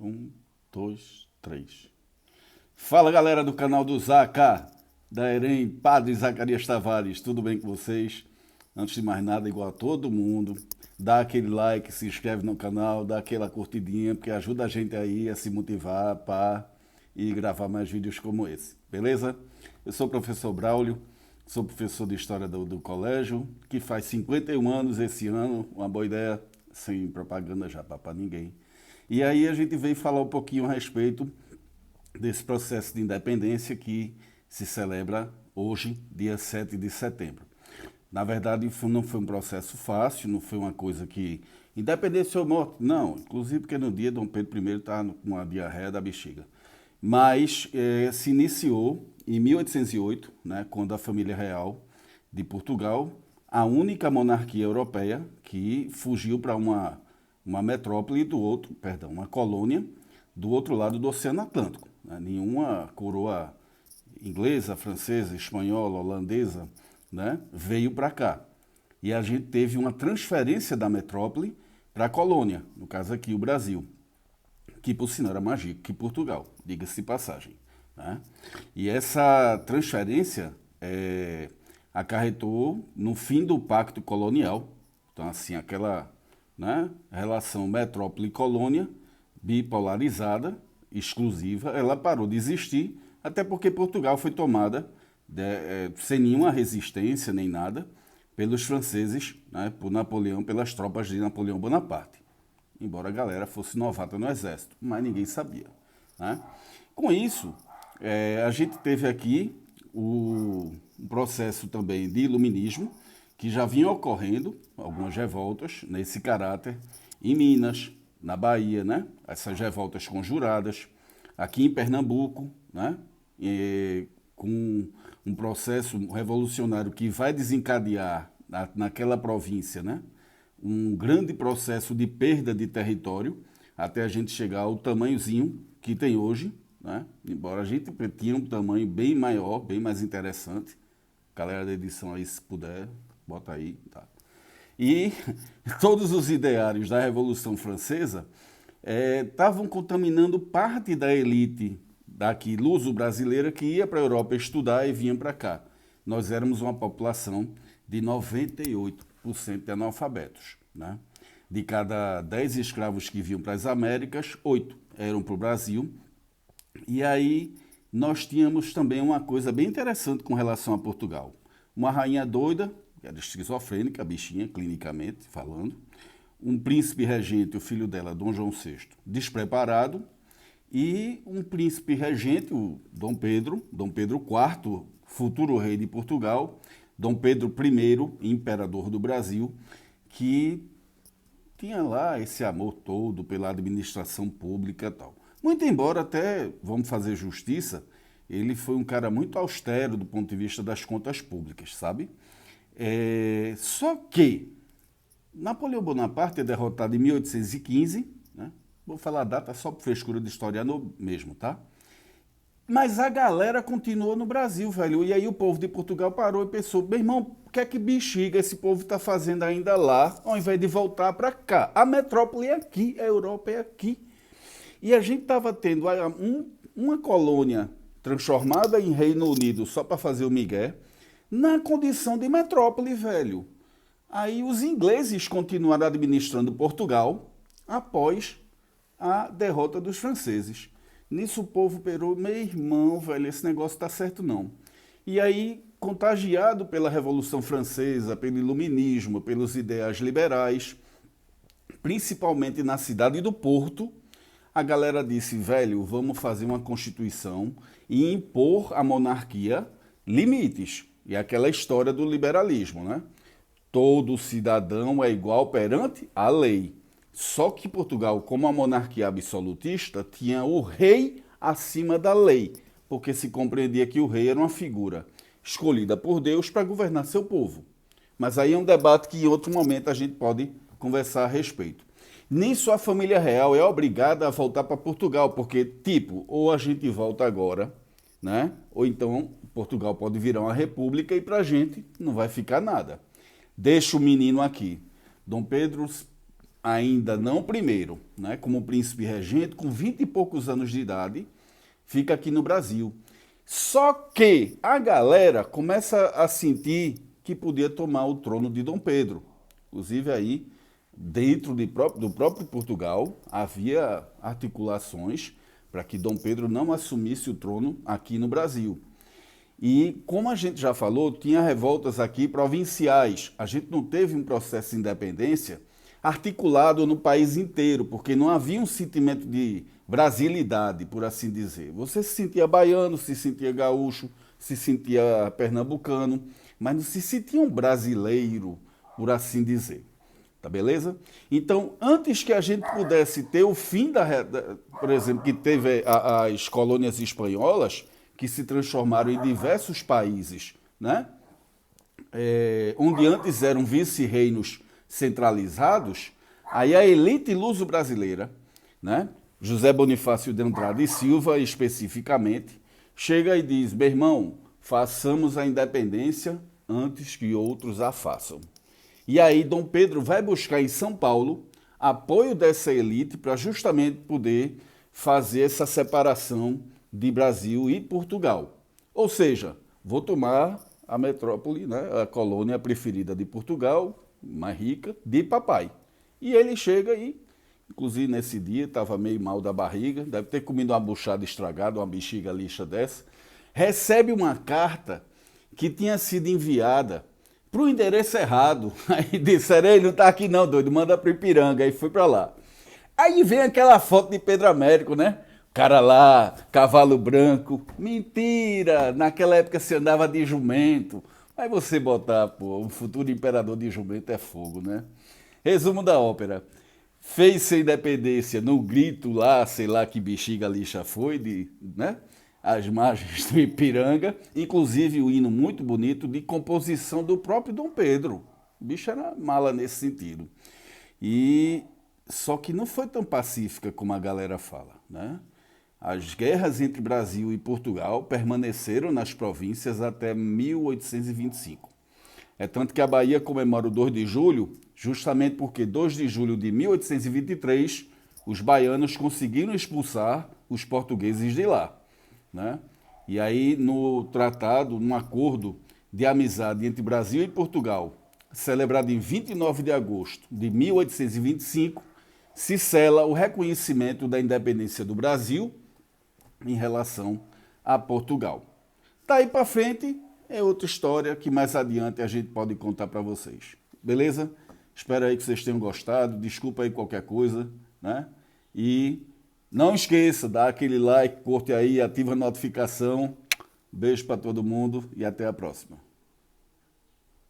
Um, dois, três. Fala galera do canal do Zaca, da EREM, Padre Zacarias Tavares, tudo bem com vocês? Antes de mais nada, igual a todo mundo, dá aquele like, se inscreve no canal, dá aquela curtidinha, porque ajuda a gente aí a se motivar para e gravar mais vídeos como esse, beleza? Eu sou o professor Braulio, sou professor de História do colégio, que faz 51 anos esse ano, uma boa ideia, sem propaganda já para ninguém. E aí a gente veio falar um pouquinho a respeito desse processo de independência que se celebra hoje, dia 7 de setembro. Na verdade, não foi um processo fácil, não foi uma coisa que... Independência ou morte, não. Inclusive porque no dia Dom Pedro I estava com uma diarreia da bexiga. Mas se iniciou em 1808, né, quando a família real de Portugal, a única monarquia europeia que fugiu para uma metrópole do outro, perdão, uma colônia do outro lado do Oceano Atlântico. Né? Nenhuma coroa inglesa, francesa, espanhola, holandesa, né, veio para cá. E a gente teve uma transferência da metrópole para a colônia, no caso aqui o Brasil, que por sinal era mais rico que Portugal, diga-se de passagem. Né? E essa transferência acarretou no fim do pacto colonial, então assim, aquela, né, relação metrópole-colônia bipolarizada, exclusiva, ela parou de existir, até porque Portugal foi tomada sem nenhuma resistência nem nada pelos franceses, né, por Napoleão, pelas tropas de Napoleão Bonaparte. Embora a galera fosse novata no exército, mas ninguém sabia. Né? Com isso, a gente teve aqui um processo também de iluminismo, que já vinha ocorrendo, algumas revoltas nesse caráter, em Minas, na Bahia, né? Essas revoltas conjuradas, aqui em Pernambuco, né? Com um processo revolucionário que vai desencadear naquela província, né, um grande processo de perda de território até a gente chegar ao tamanhozinho que tem hoje, né? Embora a gente tinha um tamanho bem maior, bem mais interessante. Galera da edição aí, se puder, bota aí. Tá. E todos os ideários da Revolução Francesa estavam contaminando parte da elite daqui, luso-brasileira, que ia para a Europa estudar e vinha para cá. Nós éramos uma população de 98% de analfabetos. Né? De cada 10 escravos que vinham para as Américas, 8 eram para o Brasil. E aí nós tínhamos também uma coisa bem interessante com relação a Portugal. Uma rainha doida, que era esquizofrênica, a bichinha, clinicamente falando. Um príncipe regente, o filho dela, Dom João VI, despreparado. E um príncipe regente, o Dom Pedro IV, futuro rei de Portugal, Dom Pedro I, imperador do Brasil, que tinha lá esse amor todo pela administração pública e tal. Muito embora até, vamos fazer justiça, ele foi um cara muito austero do ponto de vista das contas públicas, sabe? Só que Napoleão Bonaparte é derrotado em 1815, né? Vou falar a data só por frescura de historiador mesmo, tá? Mas a galera continuou no Brasil, velho. E aí o povo de Portugal parou e pensou, meu irmão, o que é que bexiga esse povo tá fazendo ainda lá, ao invés de voltar para cá? A metrópole é aqui, a Europa é aqui. E a gente tava tendo uma colônia transformada em Reino Unido só para fazer o migué, na condição de metrópole, velho. Aí os ingleses continuaram administrando Portugal após a derrota dos franceses. Nisso o povo perou, meu irmão, velho, esse negócio tá certo não. E aí, contagiado pela Revolução Francesa, pelo iluminismo, pelos ideais liberais, principalmente na cidade do Porto, a galera disse, velho, vamos fazer uma constituição e impor à monarquia limites. E aquela história do liberalismo, né? Todo cidadão é igual perante a lei. Só que Portugal, como a monarquia absolutista, tinha o rei acima da lei, porque se compreendia que o rei era uma figura escolhida por Deus para governar seu povo. Mas aí é um debate que em outro momento a gente pode conversar a respeito. Nisso a família real é obrigada a voltar para Portugal, porque, tipo, ou a gente volta agora, né? Ou então Portugal pode virar uma república e para a gente não vai ficar nada. Deixa o menino aqui. Dom Pedro ainda não primeiro, né, como príncipe regente, com 20 e poucos anos de idade, fica aqui no Brasil. Só que a galera começa a sentir que podia tomar o trono de Dom Pedro. Inclusive aí, dentro do próprio Portugal, havia articulações para que Dom Pedro não assumisse o trono aqui no Brasil. E, como a gente já falou, tinha revoltas aqui provinciais. A gente não teve um processo de independência articulado no país inteiro, porque não havia um sentimento de brasilidade, por assim dizer. Você se sentia baiano, se sentia gaúcho, se sentia pernambucano, mas não se sentia um brasileiro, por assim dizer. Tá beleza? Então, antes que a gente pudesse ter o fim por exemplo, que teve as colônias espanholas, que se transformaram em diversos países, né? Onde antes eram vice-reinos centralizados, aí a elite luso-brasileira, né? José Bonifácio de Andrade e Silva, especificamente, chega e diz: meu irmão, façamos a independência antes que outros a façam. E aí Dom Pedro vai buscar em São Paulo apoio dessa elite para justamente poder fazer essa separação de Brasil e Portugal. Ou seja, vou tomar a metrópole, né, a colônia preferida de Portugal, mais rica, de papai. E ele chega e, inclusive nesse dia, estava meio mal da barriga, deve ter comido uma buchada estragada, uma bexiga lixa dessa, recebe uma carta que tinha sido enviada para o endereço errado. Aí disseram: ele não está aqui não, doido, manda para Ipiranga. Aí foi para lá. Aí vem aquela foto de Pedro Américo, né? Cara lá, cavalo branco. Mentira! Naquela época você andava de jumento. Aí você botar, pô, um futuro imperador de jumento é fogo, né? Resumo da ópera. Fez-se a independência no grito lá, sei lá que bexiga lixa foi, né? As margens do Ipiranga. Inclusive o hino muito bonito de composição do próprio Dom Pedro. O bicho era mala nesse sentido. Só que não foi tão pacífica como a galera fala, né? As guerras entre Brasil e Portugal permaneceram nas províncias até 1825. É tanto que a Bahia comemora o 2 de julho, justamente porque 2 de julho de 1823, os baianos conseguiram expulsar os portugueses de lá, né? E aí, no tratado, num acordo de amizade entre Brasil e Portugal, celebrado em 29 de agosto de 1825, se sela o reconhecimento da independência do Brasil em relação a Portugal. Daí para frente é outra história que mais adiante a gente pode contar para vocês. Beleza? Espero aí que vocês tenham gostado. Desculpa aí qualquer coisa, né? E não esqueça, dá aquele like, curte aí, ativa a notificação. Beijo para todo mundo e até a próxima.